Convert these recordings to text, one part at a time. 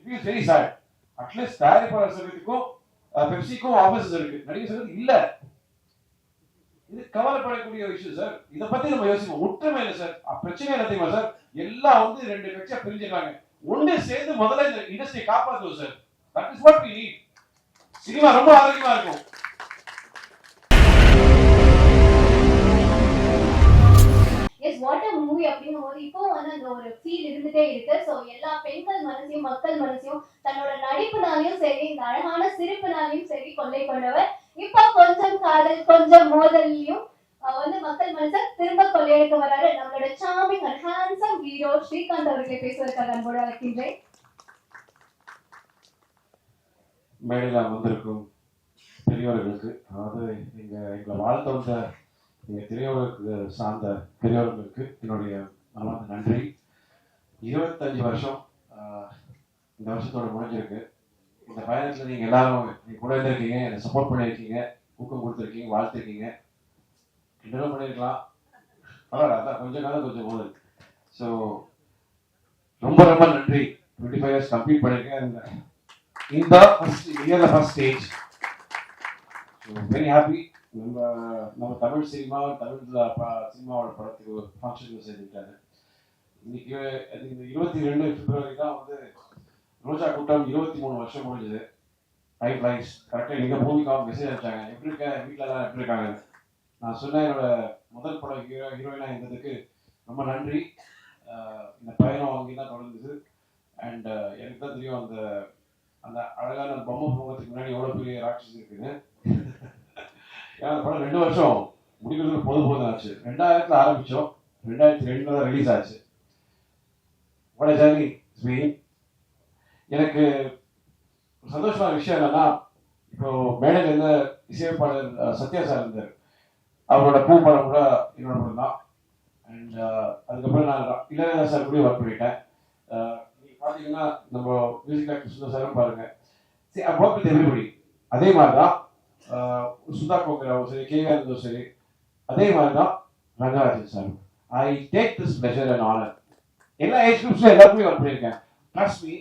It is very sad. At least தயாரிப்பாளர் சங்கத்துக்கும் பெப்சிக்கும் offices இருக்கு, நடிகர் சங்கத்துக்கு இல்ல. இது கவலைப்படக்கூடிய விஷயம் சார். இதை பத்தி நம்ம யோசிப்போம். ஒற்றுமை இல்லை சார். பிரச்சனை என்ன தெரியுமா சார்? எல்லாம் வந்து ரெண்டு கட்சியா பிரிஞ்சுக்காங்க. ஒண்ணு சேர்ந்து முதல்ல இந்த இண்டஸ்ட்ரியை காப்பாற்றுவோம் sir. That is what we need. Cinema ரொம்ப ஆரோக்கியமா இருக்கும். எஸ் வாட் அ மூவி அப்படிங்கும் போது இப்போ வந்து அந்த ஒரு ஃபீல் இருந்துட்டே இருக்கு. ஸோ எல்லா பெண்கள் மனசையும் மக்கள் மனசையும் தன்னோட நடிப்புனாலையும் சரி, இந்த அழகான சிரிப்புனாலையும் சரி கொள்ளை கொண்டவர். இப்போ கொஞ்சம் காதல் கொஞ்சம் மோதல்லையும் வந்து மக்கள் மனசை திரும்ப கொள்ளையடிக்க வராரு நம்மளோட charming and handsome hero Srikanth அவர்களை பேசுவதற்காக அன்போடு அழைக்கின்றேன். மேடையில் வந்திருக்கும் பெரியவர்களுக்கு, அதாவது எங்களை வாழ்த்த வந்த திரையுலகுக்கு சார்ந்த பெரியவர்களுக்கு என்னுடைய மனமார்ந்த நன்றி. 25 வருஷம் இந்த வருஷத்தோட முடிஞ்சிருக்கு. இந்த பயணத்தில் நீங்கள் எல்லாரும் கூட இருந்திருக்கீங்க, என்னை சப்போர்ட் பண்ணியிருக்கீங்க, ஊக்கம் கொடுத்துருக்கீங்க, வாழ்த்துருக்கீங்க, இன்னும் பண்ணியிருக்கலாம். அதான் கொஞ்சம் காலம் கொஞ்சம் போது. ஸோ ரொம்ப ரொம்ப நன்றி. 25 இயர்ஸ் கம்ப்ளீட் பண்ணியிருக்கேன். இந்த ஃபர்ஸ்ட் ஸ்டேஜ். Very happy. நம்ம தமிழ் சினிமா, தமிழ் சினிமாவோட படத்துக்கு ஃபங்க்ஷன் செஞ்சுட்டாரு. இன்னைக்கு 22 பிப்ரவரி தான் வந்து ரோஜா கூட்டம் 23 வருஷம் முடிஞ்சது. Time flies. கரெக்டாக எங்கள் பூமிக்காக மெசேஜ் அனுப்பிச்சாங்க, எப்படி இருக்க, வீட்டில் எல்லாம் எப்படி இருக்காங்க. நான் சொன்னேன் என்னோட முதல் படம் ஹீரோயினாக இருந்ததுக்கு ரொம்ப நன்றி. இந்த பயணம் வாங்கி தான் தொடர்ந்துது. அண்ட் எனக்கு தான் தெரியும் அந்த அந்த அழகான பொம்மை முகத்துக்கு முன்னாடி எவ்வளோ பெரிய ராட்சஸ் இருக்குன்னு. ஏன்னா அந்த படம் 2 வருஷம் முடிக்கிறதுக்கு போதும் ஆச்சு. 2000 ஆரம்பித்தோம், 2002 தான் ரிலீஸ் ஆச்சு. வட ஜர்னி ஸ்வீன். எனக்கு சந்தோஷமான விஷயம் என்னன்னா, இப்போ மேடையில் இருந்த இசையமைப்பாளர் சத்யா சார் இருந்தார். அவரோட பூ படம் கூட என்னோட படம் தான். அண்ட் அதுக்கப்புறம் நான் இளையராஜா சார் கூட ஒர்க் பண்ணிட்டேன். நீங்கள் பார்த்தீங்கன்னா நம்ம மியூசிக் டைரக்டர் சுந்தர் சாரும் பாருங்க. சரி, ஐ ஒர்க் வித் எவ்ரிபடி. அதே மாதிரி தான் சுதா கோகராவும் சரி, கேஆர் இருந்தும் சரி, அதே மாதிரி தான் Rangarajan sir. I take this pleasure and honour. எல்லா ஏஜ் குரூப்ஸ்ல எல்லாருக்குமே ஒர்க் பண்ணியிருக்கேன். Trust me.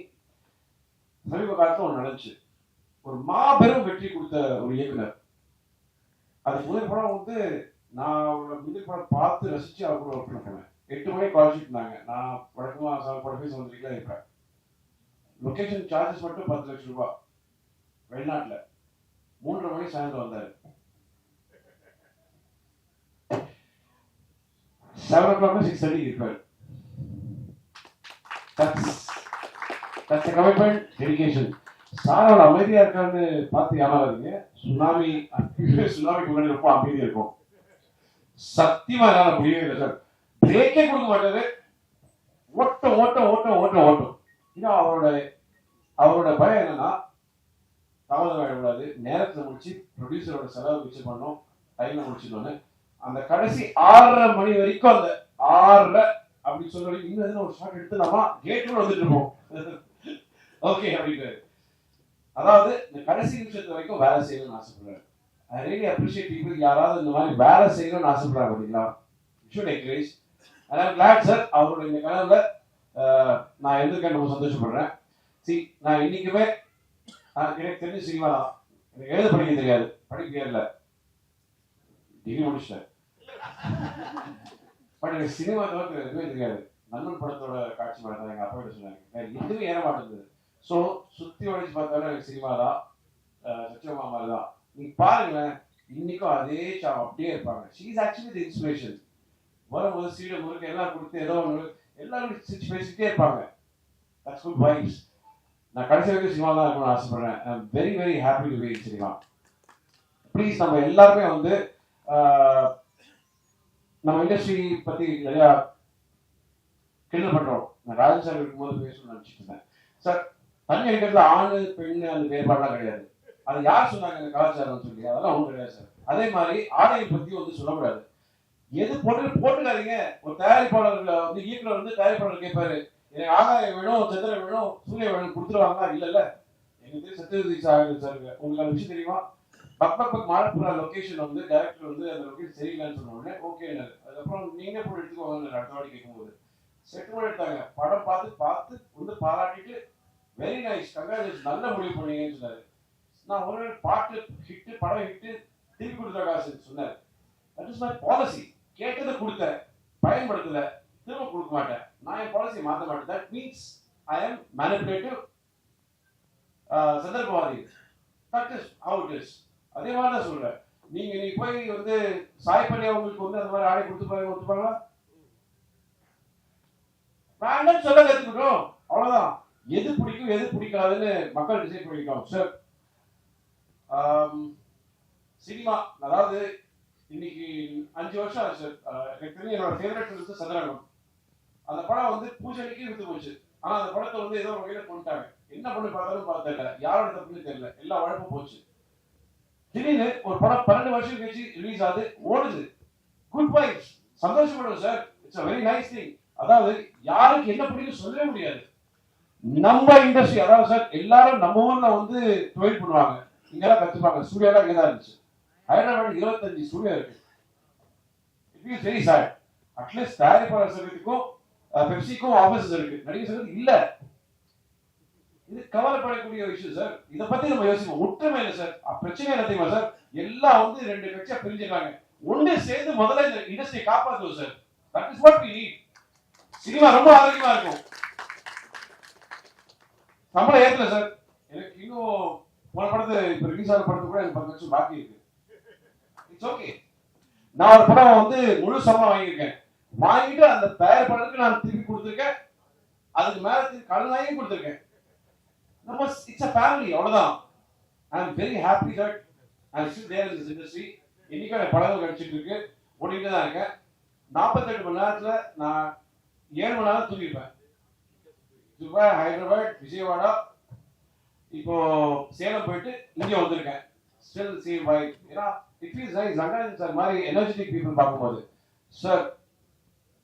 சமீப காலத்தில் ஒன்று நடந்துச்சு. ஒரு மாபெரும் வெற்றி கொடுத்த ஒரு இயக்குனர். அதுக்கு முதல் படம் வந்து நான் அவரோட முதல் படம் பார்த்து ரசிச்சு அவர் கூட ஒர்க் பண்ண போனேன். 8 மணிக்கு காலேஜ் இருந்தாங்க. நான் வழக்கமாக படப்பேச வந்துருக்கலாம் இருப்பேன். லொக்கேஷன் சார்ஜஸ் மட்டும் 10 லட்சம் ரூபாய். வெளிநாட்டில் 3:30 மணிக்கு சாயந்தரம் வந்தார். 7 o'clock 6:30 இருப்பார். That's a commitment, dedication. சாரோட அமைதியா இருக்கான்னு பார்த்து ஏமாறாதீங்க. சுனாமிக்கு முன்னாடி ரொம்ப அமைதியா இருக்கும். சத்தியமா என்னால முடியவே இல்லை சார். பிரேக்கே கொடுக்க மாட்டாரு. ஓட்டம். இன்னும் அவரோட பயம் என்னன்னா, தாமதம் ஆகிடக்கூடாது, நேரத்தில் முடிச்சு ப்ரொடியூசரோட செலவு மிச்சம் பண்ணோம், டைம்ல முடிச்சிடணும்னு. அந்த கடைசி 6:30 மணி வரைக்கும், அந்த 6:30 அப்படி சொல்ற இன்னும் ஒரு ஷாட் எடுத்து நம்ம கேட்டுல வந்துட்டு இருப்போம். ஓகே அப்படின்னு. அதாவது இந்த கடைசி நிமிஷத்து வரைக்கும் வேலை செய்யணும்னு ஆசைப்படுறாரு. ஐ ரியலி அப்ரிஷியேட் பீப்புள் யாராவது இந்த மாதிரி வேலை செய்யணும்னு ஆசைப்படுறாங்க பார்த்தீங்களா. Should encourage. And I am glad sir, அவரோட இந்த கனவுல நான் எதிர்க்க ரொம்ப சந்தோஷப்படுறேன். நான் இன்னைக்குமே எனக்கு தெரிஞ்ச சினிமா தான். எனக்கு எழுத படிக்க தெரியாது, படிக்க இல்லை, டிகிரி முடிச்சிட்டேன். பட் எனக்கு சினிமா தவிர எதுவுமே தெரியாது. நண்பன் படத்தோட காட்சி மாதிரி எங்கள் அப்பா கிட்ட சொன்னாங்க, எதுவுமே ஏற மாட்டேங்குது. ஸோ சுற்றி உழைச்சி பார்த்தாலும் எனக்கு சினிமா தான், சச்சிவமா மாதிரி தான். நீங்கள் பாருங்களேன், இன்னைக்கும் அதே அப்படியே இருப்பாங்க. She is actually the inspiration. வரும்போது சீடை முறுக்கு எல்லாம் கொடுத்து ஏதோ ஒன்று எல்லாரும் பேசிக்கிட்டே இருப்பாங்க. That's good vibes. நான் கடைசி வரைக்கும் சினிமா தான் இருக்கணும்னு ஆசைப்படுறேன். I am very very happy to be in cinema. Please, நம்ம எல்லாருமே வந்து நம்ம இண்டஸ்ட்ரி பற்றி நிறையா கிண்டல் பண்ணுறோம். நான் ராஜன் சார் இருக்கும்போது பேசணும்னு நினச்சிட்டு இருந்தேன். சார், தண்ணி அடிக்கிறதுல ஆணு பெண்ணு அந்த வேறுபாடுலாம் கிடையாது. அது யார் சொன்னாங்க இந்த கலாச்சாரம் சொல்லி? அதெல்லாம் ஒன்றும் கிடையாது சார். அதே மாதிரி ஆடையை பற்றி வந்து சொல்லக்கூடாது. எது போட்டுக்காதீங்க. ஒரு தயாரிப்பாளர்களை வந்து இயக்குனர் வந்து தயாரிப்பாளர் கேட்பாரு, எனக்கு ஆகாயம் வேணும், சந்திரன் வேணும், சூரிய வேணும், கொடுத்துருவாங்களா? இல்லைல்ல. எனக்கு தெரியும் சத்யவதி சார். உங்களுக்கு அந்த விஷயம் தெரியுமா? பக் மாலப்புரா லொக்கேஷன் வந்து டைரக்டர் வந்து அந்த லொக்கேஷன் சரியில்லைன்னு சொன்ன உடனே ஓகே, அதுக்கப்புறம் நீங்க போய் எடுத்துக்கோங்க. அடுத்த வாட்டி கேட்கும்போது செட்டு எடுத்தாங்க. படம் பார்த்து வந்து பாராட்டிட்டு வெரி நைஸ், கங்க்ராச்சுலேஷன், நல்ல முடிவு பண்ணீங்கன்னு சொன்னாரு. நான் ஒரு பாட்டு ஹிட்டு, படம் ஹிட்டு, திருப்பி கொடுத்த காசு சொன்னார். That is my policy. கேட்டதை கொடுத்தேன், பயன்படுத்தல, திரும்ப கொடுக்க மாட்டேன். நான் என் பாலிசியை மாற்ற மாட்டேன். That means I am manipulative, சந்தர்ப்பவாதி. That is how it is. அதே மாதிரி தான் சொல்றேன். நீங்க போய் வந்து சாய் பண்ணி அவங்களுக்கு வந்து அந்த மாதிரி ஆடை கொடுத்து பாருங்க, ஒத்துப்பாங்களா? வேண்டாம் சொல்ல கத்துக்கிட்டோம், அவ்வளவுதான். எது பிடிக்கும் எது பிடிக்காதுன்னு மக்கள் டிசைட் பண்ணிக்கலாம் சார். சினிமா, அதாவது இன்னைக்கு 5 வருஷம் ஆச்சு சார். எனக்கு தெரிஞ்ச என்னோட ஃபேவரட் வந்து சந்திரகம். அந்த படம் வந்து பூஜைக்கு விட்டு போச்சு. ஆனா அந்த படத்தை வந்து ஏதோ வகையில கொண்டுட்டாங்க. என்ன பண்ணி பார்த்தாலும் பார்த்தல, யாரோட தப்புன்னு தெரியல, எல்லா உழைப்பும் போச்சு. திடீர்னு ஒரு படம் 12 வருஷம் கழிச்சு ரிலீஸ் ஆகுது, ஓடுது. குட் வைப்ஸ், சந்தோஷப்படுவோம் sir. It's a very nice thing. அதாவது யாருக்கு என்ன பிடிக்கும் சொல்லவே முடியாது. நம்ம இண்டஸ்ட்ரி, அதாவது சார் எல்லாரும் நம்ம ஊர்ல வந்து தொழில் பண்ணுவாங்க, இங்கெல்லாம் கத்துப்பாங்க. ஸ்டுடியோலாம் இங்கதான் இருந்துச்சு. ஹைதராபாத் 25 ஸ்டுடியோ இருக்கு. It is very sad. At least தயாரிப்பாளர் சங்கத்துக்கும் பெப்சிக்கும் ஆபீசஸ் இருக்கு, நடிகர் சங்கத்துக்கு இல்ல. இது கவலைப்படக்கூடிய விஷயம் சார். இதை பத்தி நம்ம யோசிப்போம். ஒற்றுமை இல்லை சார். பிரச்சனை என்ன தெரியுமா சார்? எல்லாம் வந்து 2 கட்சியா பிரிஞ்சுக்காங்க. ஒண்ணு சேர்ந்து முதல்ல இந்த இண்டஸ்ட்ரியை காப்பாற்றுவோம் sir. That is what we need. Cinema ரொம்ப ஆரோக்கியமா இருக்கும். சம்பளம் ஏத்தல சார். எனக்கு இன்னும் போன படத்தை இப்ப ரிலீஸ் ஆன படத்து கூட எனக்கு 10 லட்சம் பாக்கி இருக்கு. It's okay. நான் ஒரு படம் வந்து முழு சம்பளம் வாங்கியிருக்கேன். வாங்கிட்டு அந்த தயாரிப்பாளருக்கு நான் திருப்பி கொடுத்துருக்கேன். அதுக்கு மேல கடன் வாங்கி கொடுத்துருக்கேன். நம்ம இட்ஸ் a family, அவ்வளவுதான். I am very happy that I am still there in this industry. இன்னைக்கு எனக்கு படங்கள் கிடைச்சிட்டு இருக்கு, ஓடிட்டு தான் இருக்கேன். 48 மணி நேரத்துல நான் 7 மணி நேரம் தூங்கிருப்பேன். துபாய், ஹைதராபாத், விஜயவாடா, இப்போ சேலம் போயிட்டு இங்கே வந்திருக்கேன். ஸ்டில் சி வை, ஏன்னா it feels nice. Rangarajan sir மாதிரி எனர்ஜெட்டிக் பீப்புள் பார்க்கும்போது சார்,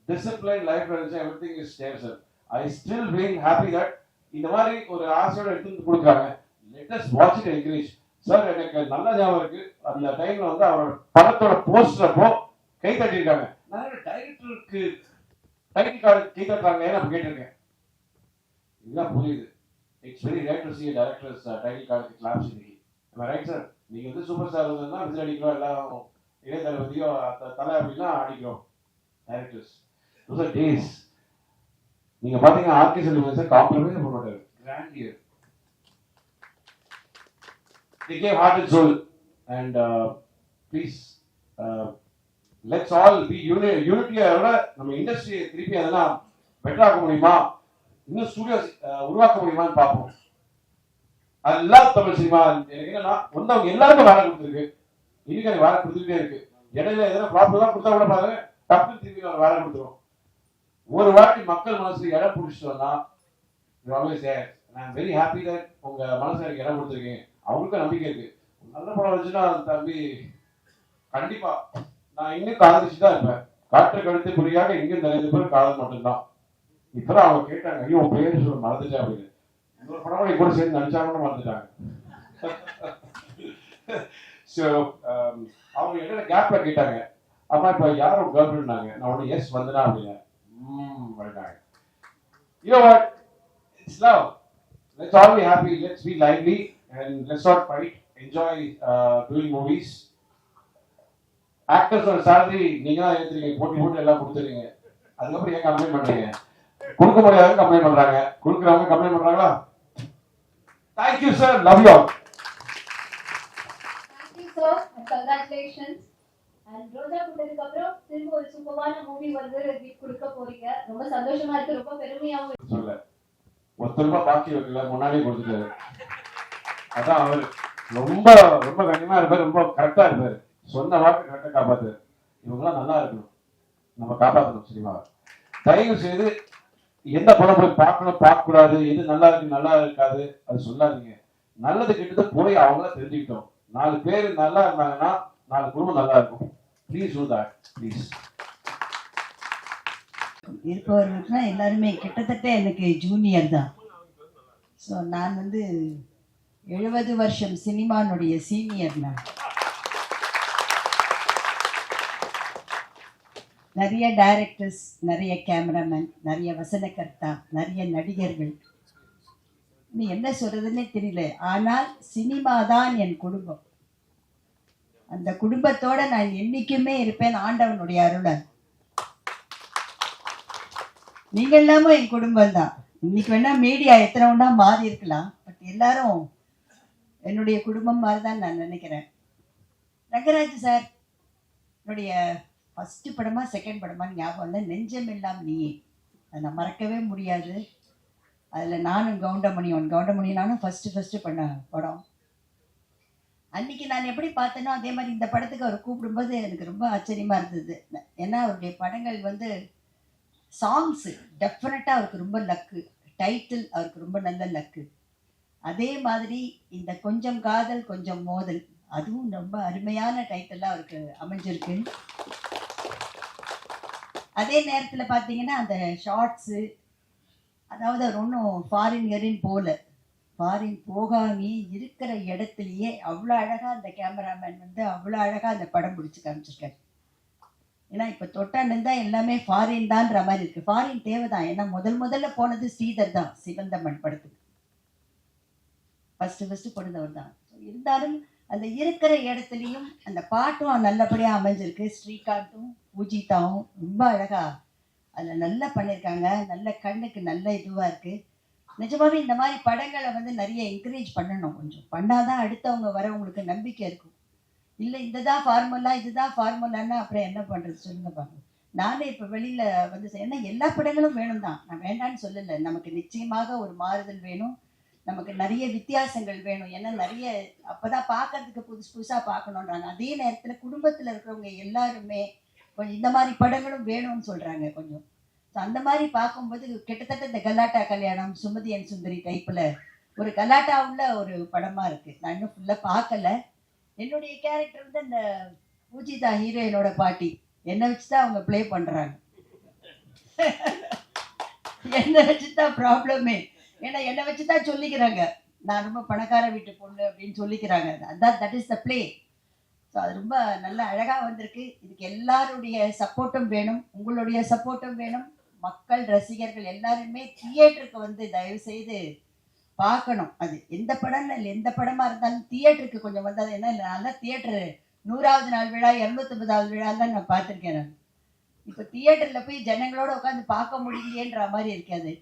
டிசிப்ளின் லைஃப்ல இருந்துச்சு, everything is there sir. I still feel happy that இந்த மாதிரி ஒரு ஆசையோட எடுத்து கொடுக்குறாங்க. Let us watch it, encourage sir. எனக்கு நல்ல ஞாபகம் இருக்கு, அந்த டைம்ல வந்து அவரோட படத்தோட போஸ்டரப்போ கை தட்டியிருக்காங்க. நான் டைரக்டருக்கு டைட்டில் கார்டு கை தட்டுறாங்க நான் கேட்டிருக்கேன். இதுதான் புரியுது. It's very rare to see a director's title card claps இன்னைக்கு. am I right sir? நீங்க வந்து சூப்பர் ஸ்டார் வந்தா விசில் அடிக்கிறோம், எல்லாரும் இளைய தளபதியோ தலை அப்படின்னா அடிக்கிறோம். Directors those are days. நீங்க பாத்தீங்கன்னா ஆர்கே செல்வம் சார் காம்ப்ரமைஸ் பண்ண மாட்டாரு. Grand year. they gave heart and soul and please let's all be unity-யோட நம்ம இண்டஸ்ட்ரியை திருப்பி அதெல்லாம் பெட்டர் ஆக்க முடியுமா, இன்னும் ஸ்டுடியோஸ் உருவாக்க முடியுமான்னு பார்ப்போம். அதெல்லாம் தமிழ் சினிமா எனக்கு என்னன்னா வந்தவங்க எல்லாருக்கும் வேலை கொடுத்துருக்கு. இன்னைக்கு எனக்கு வேலை கொடுத்துக்கிட்டே இருக்கு. இடையில எதனா ப்ராப்ளம் தான் கொடுத்தா கூட பாருங்க, டக்குன்னு திருப்பி நம்ம வேலை கொடுத்துரும். ஒரு வாட்டி மக்கள் மனசுல இடம் பிடிச்சிட்டு வந்தா வெரி ஹாப்பி தட் உங்க மனசுல எனக்கு இடம் கொடுத்துருக்கீங்க. அவங்களுக்கும் நம்பிக்கை இருக்கு. நல்ல படம் வச்சுன்னா தம்பி கண்டிப்பா நான் இன்னும் காதலிச்சு தான் இருப்பேன். காற்று கழுத்து புரியாக இங்க நிறைய பேர் காதல் மட்டும்தான். இப்பதான் அவங்க கேட்டாங்க, ஐயோ பேரு சொல்ல மறந்துட்டேன் அப்படின்னு. இன்னொரு படம் கூட சேர்ந்து நடிச்சாங்கன்னு மறந்துட்டாங்க. ஸோ அவங்க என்ன கேப்ல கேட்டாங்க, அம்மா இப்ப யாரும் கேர்ள் ஃப்ரெண்ட்னாங்க. நான் உடனே எஸ் வந்தனா அப்படின்னு பண்ணிட்டாங்க. You know what? It's love. Let's all be happy. Let's be lively and let's not fight. Enjoy doing movies. ஆக்டர்ஸோட salary நீங்க தான் ஏத்துறீங்க, போட்டு எல்லாம் கொடுத்துறீங்க. அதுக்கப்புறம் ஏன் கம்ப்ளைண்ட் பண்றீங்க? கொடுக்க முடியாதவங்க கம்ப்ளைண்ட் பண்றாங்க, கொடுக்குறவங்க கம்ப்ளைண்ட் பண்றாங்களா? Thank you sir, love you all. Thank you sir and congratulations. And ரோஜா கூட்டத்துக்கு அப்புறம் திரும்ப ஒரு சூப்பரான மூவி வந்து கிஃப்ட் கொடுக்க போறீங்க. ரொம்ப சந்தோஷமா இருக்கு, ரொம்ப பெருமையாவும் இருக்கு. சொல்ல ₹10 பாக்கி வைக்கல, முன்னாடியே கொடுத்துட்டாரு. அதான் அவர் ரொம்ப ரொம்ப கண்ணியமா இருப்பாரு, ரொம்ப கரெக்டா இருப்பாரு. சொன்ன வாக்கு கரெக்டா காப்பாத்துறாரு. இவங்கெல்லாம் நல்லா இருக்கணும், நம்ம காப்பாற்றணும் சினிமாவை. தயவு செய்து எந்த படம் போய் பார்க்கணும் பார்க்க கூடாது, எது நல்லா இருக்கு நல்லா இருக்காது அது சொல்லாதீங்க. நல்லது கெட்டது போய் அவங்கள தெரிஞ்சுக்கிட்டோம். 4 பேர் நல்லா இருந்தாங்கன்னா 4 குடும்பம் நல்லா இருக்கும். Please do that please. இருப்பவர்களுக்குனா எல்லாருமே கிட்டத்தட்ட எனக்கு ஜூனியர் தான். ஸோ நான் வந்து 70 வருஷம் சினிமானுடைய சீனியர். நான் நிறைய டைரக்டர்ஸ், நிறைய கேமராமேன், நிறைய வசனகர்த்தா, நிறைய நடிகர்கள், நீ என்ன சொல்றதுன்னே தெரியல. ஆனால் சினிமா தான் என் குடும்பம். அந்த குடும்பத்தோட நான் என்னைக்குமே இருப்பேன், ஆண்டவனுடைய அருளை. நீங்க எல்லாமே என் குடும்பம் தான். இன்னைக்கு வேணா மீடியா எத்தனை ஒன்றா மாறி இருக்கலாம், பட் எல்லாரும் என்னுடைய குடும்பம் மாதிரி தான் நான் நினைக்கிறேன். ரங்கராஜ் சார் என்னுடைய ஃபர்ஸ்ட் படமா செகண்ட் படமான்னு ஞாபகம் இல்லை, நெஞ்சமெல்லாம் நீயே. அதை நான் மறக்கவே முடியாது. அதில் நானும் கவுண்டமணி நானும் ஃபர்ஸ்ட் பண்ண படம். அன்னைக்கு நான் எப்படி பார்த்தேனோ அதே மாதிரி இந்த படத்துக்கு அவர் கூப்பிடும்போது எனக்கு ரொம்ப ஆச்சரியமா இருந்தது. ஏன்னா அவருடைய படங்கள் வந்து சாங்ஸு டெஃபினட்டாக அவருக்கு ரொம்ப லக்கு, டைட்டில் அவருக்கு ரொம்ப நல்ல லக்கு. அதே மாதிரி இந்த கொஞ்சம் காதல் கொஞ்சம் மோதல், அதுவும் ரொம்ப அருமையான டைட்டிலாக அவருக்கு அமைஞ்சிருக்கு. அதே நேரத்தில் பார்த்தீங்கன்னா அந்த ஷார்ட்ஸு, அதாவது அவர் ஒன்றும் ஃபாரின் போகாமே இருக்கிற இடத்துலையே அவ்வளோ அழகாக அந்த கேமராமேன் வந்து அவ்வளோ அழகாக அந்த படம் பிடிச்சி காமிச்சிருக்காரு. ஏன்னா இப்போ தொட்டாண்டு தான் எல்லாமே ஃபாரின் தான்ற மாதிரி இருக்கு. ஃபாரின் தேவைதான். ஏன்னா முதல்ல போனது ஸ்ரீதர் தான், சிவந்தமன் படத்துக்கு ஃபர்ஸ்ட் போனதவர் தான். இருந்தாலும் அந்த இருக்கிற இடத்துலையும் அந்த பாட்டும் நல்லபடியாக அமைஞ்சிருக்கு. ஸ்ரீகாந்தும் பூஜிதாவும் ரொம்ப அழகா அதில் நல்லா பண்ணியிருக்காங்க. நல்ல கண்ணுக்கு நல்ல இதுவாக இருக்கு. நிஜமாவே இந்த மாதிரி படங்களை வந்து நிறைய என்கரேஜ் பண்ணணும். கொஞ்சம் பண்ணாதான் அடுத்தவங்க வரவங்களுக்கு நம்பிக்கை இருக்கும். இல்லை இதுதான் ஃபார்முலான்னா அப்புறம் என்ன பண்ணுறது சொல்லுங்க பாருங்க. நானே இப்போ வெளியில் வந்து ஏன்னா எல்லா படங்களும் வேணும் தான், நான் வேண்டான்னு சொல்லலை. நமக்கு நிச்சயமாக ஒரு மாறுதல் வேணும், நமக்கு நிறைய வித்தியாசங்கள் வேணும். ஏன்னா நிறைய அப்போதான் பார்க்கறதுக்கு புதுசாக பார்க்கணுன்றாங்க. அதே நேரத்தில் குடும்பத்தில் இருக்கிறவங்க எல்லாருமே கொஞ்சம் இந்த மாதிரி படங்களும் வேணும்னு சொல்கிறாங்க கொஞ்சம். ஸோ அந்த மாதிரி பார்க்கும்போது கிட்டத்தட்ட இந்த கலாட்டா கல்யாணம், சுமதி அண்ட் சுந்தரி டைப்பில் ஒரு கலாட்டா உள்ள ஒரு படமாக இருக்குது. நான் இன்னும் ஃபுல்லாக பார்க்கல. என்னுடைய கேரக்டர் வந்து அந்த பூஜிதா ஹீரோயினோட பாட்டி, என்னை வச்சுதான் அவங்க ப்ளே பண்றாங்க. என்னை வச்சுதான் ப்ராப்ளமே. ஏன்னா என்னை வச்சுதான் சொல்லிக்கிறாங்க நான் ரொம்ப பணக்கார வீட்டு பொண்ணு அப்படின்னு சொல்லிக்கிறாங்க. அதான் that is the play. So அது ரொம்ப நல்ல அழகா வந்திருக்கு. இதுக்கு எல்லாருடைய சப்போர்ட்டும் வேணும், உங்களுடைய சப்போர்ட்டும் வேணும். மக்கள் ரசிகர்கள் எல்லாருமே தியேட்டருக்கு வந்து தயவு செய்து பார்க்கணும். அது எந்த படம் இல்லை, எந்த படமா இருந்தாலும் தியேட்டருக்கு கொஞ்சம் வந்தது. என்ன இல்லை, நான் தியேட்டரு 100வது நாள் விழா 250வது விழாலாம் நான் பார்த்துருக்கேன். நான் இப்போ தியேட்டரில் போய் ஜனங்களோட உட்காந்து பார்க்க முடியலையேன்ற மாதிரி இருக்காது.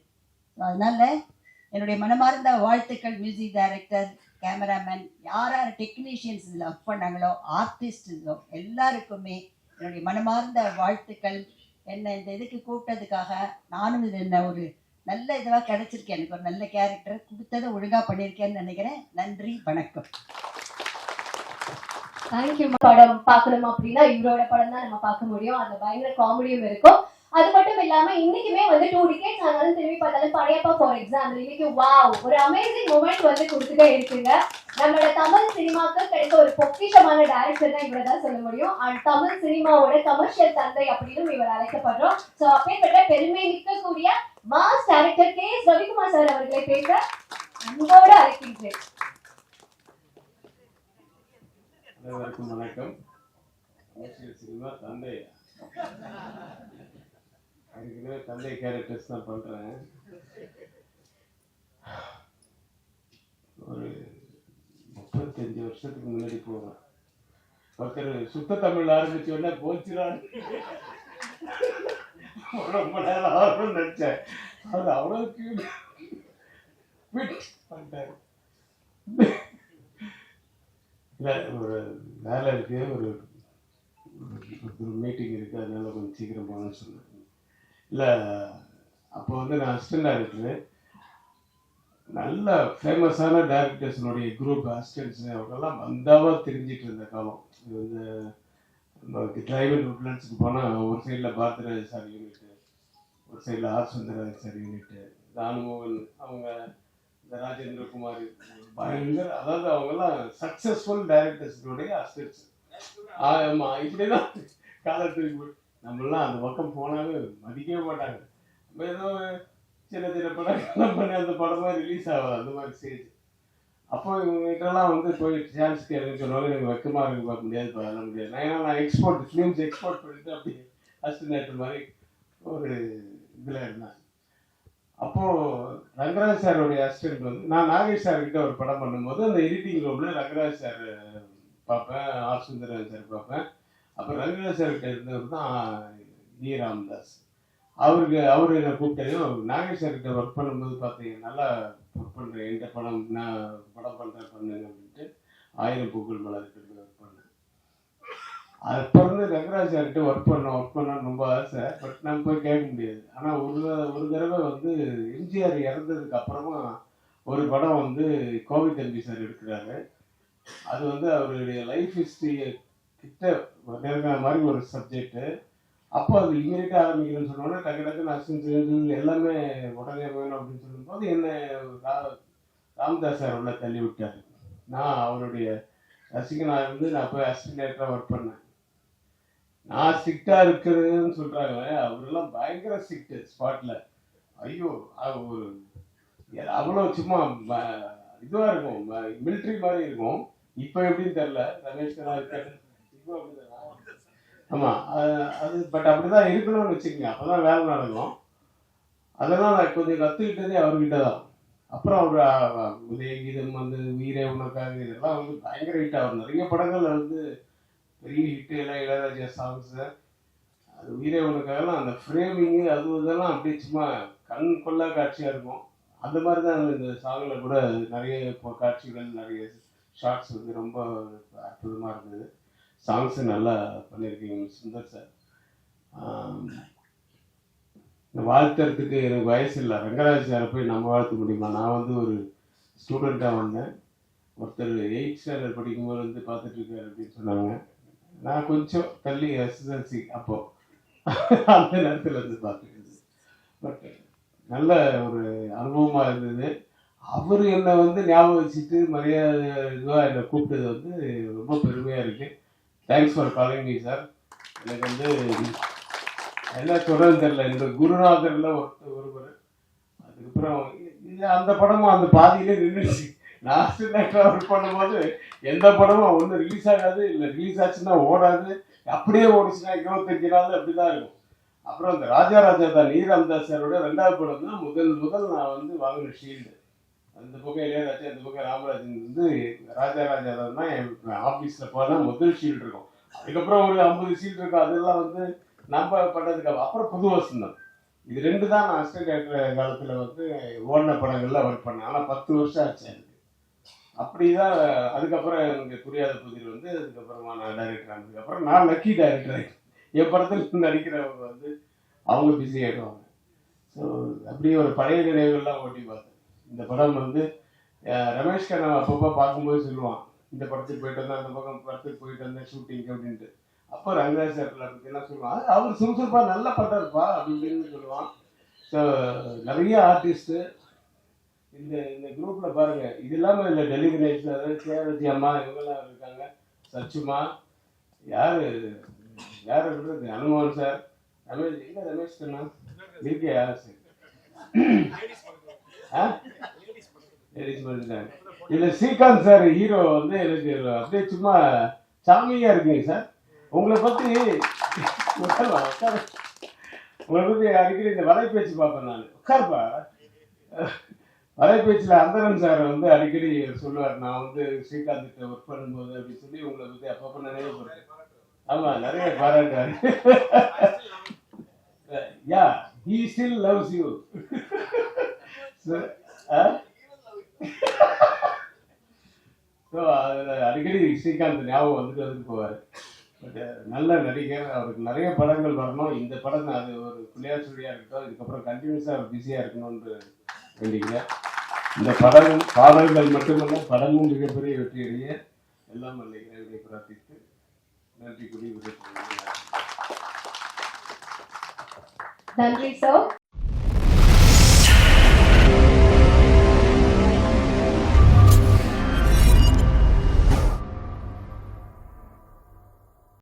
அதனால என்னுடைய மனமார்ந்த வாழ்த்துக்கள் மியூசிக் டைரக்டர், கேமராமேன், யார் டெக்னீஷியன்ஸ் இதில் ஒர்க் பண்ணாங்களோ, ஆர்டிஸ்டோ எல்லாருக்குமே என்னுடைய மனமார்ந்த வாழ்த்துக்கள். என்னை இந்த இதுக்கு கூப்பிட்டதுக்காக நானும் இது என்ன ஒரு நல்ல இதுவாக கிடைச்சிருக்கேன். எனக்கு ஒரு நல்ல கேரக்டர் கொடுத்ததை ஒழுங்காக பண்ணியிருக்கேன்னு நினைக்கிறேன். நன்றி, வணக்கம். தேங்க்யூ. படம் பார்க்கணும் அப்படின்னா இவரோட படம் தான் நம்ம பார்க்க முடியும். அந்த பயங்கர காமெடியும் இருக்கும். அது மட்டும் இல்லாம இன்னைக்குமே வந்து 2 டிக்கெட்ஸ் ஆனாலும் திரும்பி பார்த்தாலும் படையப்பா ஃபார் எக்ஸாம்பிள் இன்னைக்கு வாவ் ஒரு அமேசிங் மூமெண்ட் வந்து கொடுத்துட்டே இருக்குங்க. நம்மளோட தமிழ் சினிமாக்கு கிடைக்க ஒரு பொக்கிஷமான டைரக்டர் தான் இவரை தான் சொல்ல முடியும். அண்ட் தமிழ் சினிமாவோட கமர்ஷியல் தந்தை அப்படின்னு இவர் அழைக்கப்படுறோம். ஸோ அப்பேற்பட்ட பெருமை மிக்கக்கூடிய mass director K S Ravikumar sir அவர்களை பேச அன்போடு அழைக்கின்றேன். அனைவருக்கும் வணக்கம். சினிமா தந்தை, அதுக்குன்னு தந்தை கேரக்டர்ஸ் தான் பண்றேன். ஒரு 35 வருஷத்துக்கு முன்னாடி போறேன். ஒருத்தர் சுத்த தமிழ் ஆரம்பிச்ச உடனே போச்சுறான் ரொம்ப நேரம் ஆகணும்னு நினைச்சேன். அது அவ்வளவுக்கு பண்ணிட்டாரு. இல்லை, ஒரு வேலை இருக்கு, ஒரு மீட்டிங் இருக்குது, அதனால கொஞ்சம் சீக்கிரம் போகணும்னு சொன்னேன். இல்லை, அப்போ வந்து நான் அசிஸ்டன்ட் டைரக்டரு. நல்ல ஃபேமஸான டைரக்டர்ஸினுடைய குரூப் அசிஸ்டன்ட்ஸ் அவங்கெல்லாம் வந்தாவா தெரிஞ்சிட்டு இருந்த காலம். இது வந்து டிரைவர் உட்லண்ட்ஸுக்கு போனால் ஒரு சைடில் பாரதிராஜ் சார் யூனிட்டு, ஒரு சைடில் ஆர் சுந்தரராஜ் சார் யூனிட்டு, ராணுமோகன், அவங்க இந்த ராஜேந்திரகுமார், பயங்கர, அதாவது அவங்கெல்லாம் சக்ஸஸ்ஃபுல் டைரக்டர்ஸினுடைய அசிஸ்டன்ட்ஸ். ஆமாம், இப்படிதான் காலத்துக்கு நம்மளாம் அந்த பக்கம் போனாலும் மதிக்கவே மாட்டாங்க. நம்ம ஏதோ சின்ன சின்ன படம் பண்ணி அந்த படமாக ரிலீஸ் ஆகாது, அந்த மாதிரி ஸ்டேஜ். அப்போ இவங்ககிட்டலாம் வந்து போய் சான்ஸ் கேட்க சொன்னாலும் எனக்கு வெக்கமாக இருக்கு, பார்க்க முடியாது, அதெல்லாம் முடியாது. நான் எக்ஸ்போர்ட் ஃபிலிம்ஸ் எக்ஸ்போர்ட் பண்ணிட்டு அப்படி அசிஸ்டன்ட் டைரக்டர் மாதிரி ஒரு இதில் இருந்தேன். அப்போ ரங்கராஜ் சாருடைய அசிஸ்டன்ட் வந்து நான் நாகேஷ் சார் கிட்ட ஒரு படம் பண்ணும்போது அந்த எடிட்டிங் ரூம்ல ரங்கராஜ் சார் பார்ப்பேன், ஆர் சுந்தரன் சார் பார்ப்பேன். அப்புறம் ரங்கராஜ் சார் கிட்ட இருந்தவர் தான் ஈ ராமதாஸ். அவரு என்னை கூப்பிட்டாரு. நாகேஷ் சார் கிட்ட ஒர்க் பண்ணும்போது பார்த்தீங்க நல்லா ஒர்க் பண்ணுறேன், எந்த படம் நான் படம் பண்ணுறேன் பண்ணுங்க அப்படின்ட்டு 1000 பூக்கள் மலர்கிட்ட ஒர்க் பண்ணேன். அப்போ இருந்து ரங்கராஜ் சார்கிட்ட ஒர்க் பண்ணணும்னு ரொம்ப ஆசை. பட் நம்ம போய் கேட்க முடியாது. ஆனால் ஒரு தடவை வந்து எம்ஜிஆர் இறந்ததுக்கு அப்புறமா ஒரு படம் வந்து கோவை தம்பி சார் எடுக்கிறாரு. அது வந்து அவருடைய லைஃப் ஹிஸ்டரி கிட்ட நெருங்கின மாதிரி ஒரு சப்ஜெக்டு. அப்போ அது இமீடியட்டாக ஆரம்பிக்கணும்னு சொன்னோன்னே டக்கு அசிஸ்டன்ட் எல்லாமே உடனே வேணும் அப்படின்னு சொல்லும்போது என்னை ராமதாஸ் சார் உள்ள தள்ளி விட்டார். நான் அவருடைய ரசிகனாக இருந்து நான் போய் அசிஸ்டன்ட் டைரக்டராக ஒர்க் பண்ணேன். நான் ஸ்ட்ரிக்டாக இருக்கிறதுன்னு சொல்கிறாங்க, அவரெல்லாம் பயங்கர ஸ்ட்ரிக்ட்டு ஸ்பாட்டில். ஐயோ ஒரு அவ்வளோ சும்மா இதுவாக இருக்கும், மிலிட்ரி மாதிரி இருக்கும். இப்போ எப்படின்னு தெரில, ரமேஷ் கண்ணா இருக்காரு, இப்போ அப்படி ஆமாம் அது பட் அப்படி தான் இருக்கணும்னு வச்சுக்கோங்க, அப்போ தான் வேலை நடக்கும். அதெல்லாம் நான் கொஞ்சம் கற்றுக்கிட்டதே அவர்கிட்ட தான். அப்புறம் அவர் உதயகீதம் வந்து உயிரே உனக்காக இதெல்லாம் வந்து பயங்கர ஹிட் ஆகும். நிறைய படங்கள் வந்து பெரிய ஹிட்டு எல்லாம் இளையராஜா சாங்ஸு. அது உயிரே உனக்காகலாம் அந்த ஃப்ரேமிங்கு அது இதெல்லாம் அப்படியே சும்மா கண் கொள்ளா காட்சியாக இருக்கும். அந்த மாதிரி தான் இந்த சாங்கில் கூட நிறைய காட்சிகள், நிறைய ஷார்ட்ஸ் வந்து ரொம்ப அற்புதமாக இருந்தது. சாங்ஸு நல்லா பண்ணியிருக்கீங்க சுந்தர் சார். வாழ்த்துறதுக்கு எனக்கு வயசு இல்லை. ரங்கராஜ் சாரை போய் நம்ம வாழ்த்த முடியுமா? நான் வந்து ஒரு ஸ்டூடெண்ட்டாக வந்தேன். ஒருத்தர் 8th ஸ்டாண்டர்ட் படிக்கும்போது வந்து பார்த்துட்டு இருக்காரு அப்படின்னு சொன்னாங்க. நான் கொஞ்சம் தள்ளி எஸ்எஸ்எல்சி அப்போது அந்த நேரத்தில் வந்து பார்த்துருக்குது. பட் நல்ல ஒரு அனுபவமாக இருந்தது. அவர் என்னை வந்து ஞாபகம் வச்சுட்டு மரியாதை இதுவாக என்னை கூப்பிட்டது வந்து ரொம்ப பெருமையாக இருக்குது. Thanks for calling me sir. எனக்கு வந்து என்ன சொல்கிறதுன்னு தெரில. என்னோட குருநாதரில் ஒருவர். அதுக்கப்புறம் அந்த படமும் அந்த பாதியிலே நின்றுச்சு. லாஸ்ட் நைட்டாக ஒர்க் பண்ணும்போது எந்த படமும் ஒன்று ரிலீஸ் ஆகாது, இல்லை ரிலீஸ் ஆச்சுன்னா ஓடாது, அப்படியே ஓடிச்சுன்னா 25 நாள் அப்படி தான் இருக்கும். அப்புறம் அந்த ராஜா தான் ஈ ராமதாஸ் சாரோட 2வது படம் தான் முதல் நான் வந்து வாங்கின ஷீல்டு. அந்த பக்கம் இளையராஜா, அந்த பக்கம் ராமராஜன் வந்து ராஜா தான் என் ஆஃபீஸில் போனால் முதல் ஷீல்டு இருக்கும். அதுக்கப்புறம் ஒரு 50 ஷீல்டு இருக்கும். அதெல்லாம் வந்து நம்ம பண்ணதுக்கு அப்புறம் புது வசந்தம். இது 2 தான் நான் அசிஸ்டன்ட் டைரக்டர் காலத்தில் வந்து ஓடின படங்கள்ல ஒர்க் பண்ணேன். ஆனால் 10 வருஷம் ஆச்சு எனக்கு. அப்படிதான். அதுக்கப்புறம் எனக்கு புரியாத புதிர் வந்து அதுக்கப்புறமா நான் டைரக்டர் ஆனதுக்கப்புறம் நான் லக்கி டைரக்டர். என் படத்தில் நடிக்கிறவங்க வந்து அவங்க பிஸி ஆகிடுவாங்க. ஸோ அப்படியே ஒரு பழைய நினைவுகள்லாம் ஓட்டி பார்த்தேன். இந்த படம் வந்து ரமேஷ் கண்ணா அப்பப்போ பார்க்கும்போது சொல்லுவான், இந்த படத்துக்கு போயிட்டு வந்தேன், அந்த பக்கம் படத்துக்கு போயிட்டு வந்தேன் ஷூட்டிங் அப்படின்ட்டு. அப்போ ரங்கராஜ் சார் பற்றினா சொல்லுவான், அவர் சுறுசுறுப்பாக நல்லா பண்ணுறாருப்பா அப்படின்னு சொல்லுவான். ஸோ நிறைய ஆர்டிஸ்ட்டு இந்த குரூப்பில் பாருங்கள். இது இல்லாமல் இல்லை டெல்லி கணேஷ் சார், கேரஜி அம்மா, இவங்கெல்லாம் இருக்காங்க. சச்சுமா, யார் விடுறது, அனுமோகன் சார், ரமேஷ் எங்கே ரமேஷ் கண்ணா இருக்கே யார் சார் லேடிஸ் பண்ணிட்டாங்க. இதில் ஸ்ரீகாந்த் சார் ஹீரோ வந்து எனக்கு அப்படியே சும்மா சாமியாக இருக்குங்க சார். உங்களை பற்றி அடிக்கடி இந்த வலைப்பேச்சு பார்ப்பேன் நான். உட்கார்ப்பா வலைப்பேச்சில் அந்தரன் சார் வந்து அடிக்கடி சொல்லுவார், நான் வந்து ஸ்ரீகாந்த் ஒர்க் பண்ணும்போது அப்படின்னு சொல்லி உங்களை பற்றி அப்பப்போ நினைவுபடுறேன். ஆமாம், நிறைய பாராட்டாரு. யா, he still loves you. So அதில் அடிக்கடி ஸ்ரீகாந்த் ஞாபகம் வந்துட்டு போவார். பட் நல்ல நடிகர், அவருக்கு நிறைய படங்கள் வரணும். இந்த படம் அது ஒரு பிள்ளையார் சொல்லியாக இருக்கட்டும், இதுக்கப்புறம் கண்டினியூஸாக அவர் பிஸியாக இருக்கணும்னு வேண்டிக்கிறேன். இந்த பாடல்கள் மட்டுமல்ல, படமும் மிகப்பெரிய வெற்றியடைய எல்லாம் இறைவனை பிரார்த்தித்து நன்றி கூறி விடைபெறுகிறேன். நன்றி சார்.